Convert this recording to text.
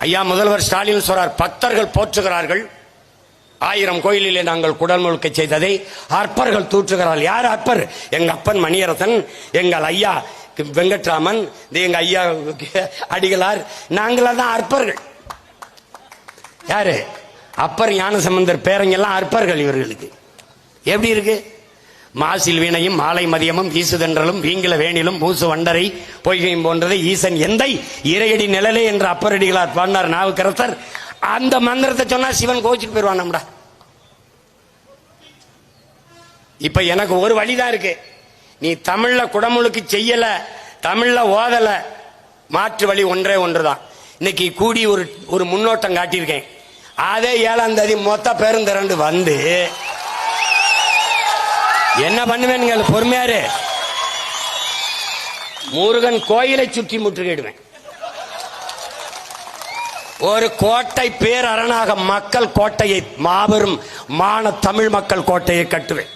ஐயா முதல்வர் ஸ்டாலின் சொல்றார், பக்தர்கள் போற்றுகிறார்கள், 1000 கோயிலிலே நாங்கள் குடல் முழுக்க செய்ததை அற்பர்கள் தூற்றுகிறார்கள். யார் அற்பர்? எங்க அப்பன் மணியரசன், எங்கள் ஐயா வெங்கட்ராமன், எங்க ஐயா அடிகளார், நாங்களா தான் அற்பர்கள். யாரு? அப்பர் ஞானசம்பந்தர் பேரங்கெல்லாம் அற்பர்கள். இவர்களுக்கு எப்படி இருக்கு? மாசில் வீணையும் மாலை மதியமும் வீசுதென்றலும் வீங்கில வேணிலும் மூசு வண்டரை பொய்கையும் போன்றதை ஈசன் எந்தை இறையடி நிழலே என்ற அப்பரடிகளார் பாடினார் நாவுக்கரசர். அந்த மந்திரத்தை சொன்னா சிவன் கோச்சிட்டு போயிருவான். நம்மடா இப்ப எனக்கு ஒரு வழிதான் இருக்கு. நீ தமிழ்ல குடமுழுக்கு செய்யல, தமிழ்ல ஓதல, மாற்று வழி ஒன்றே ஒன்றுதான். இன்னைக்கு கூடி ஒரு முன்னோட்டம் காட்டியிருக்கேன். அதே 7ஆம் தேதி மொத்த பேரும் திரண்டு வந்து என்ன பண்ணுவேன்? பொறுமையாரு, முருகன் கோயிலை சுற்றி முற்றுகையிடுவேன். ஒரு கோட்டை பேரரணாக மக்கள் கோட்டையை, மாபெரும் மான தமிழ் மக்கள் கோட்டையை கட்டுவேன்.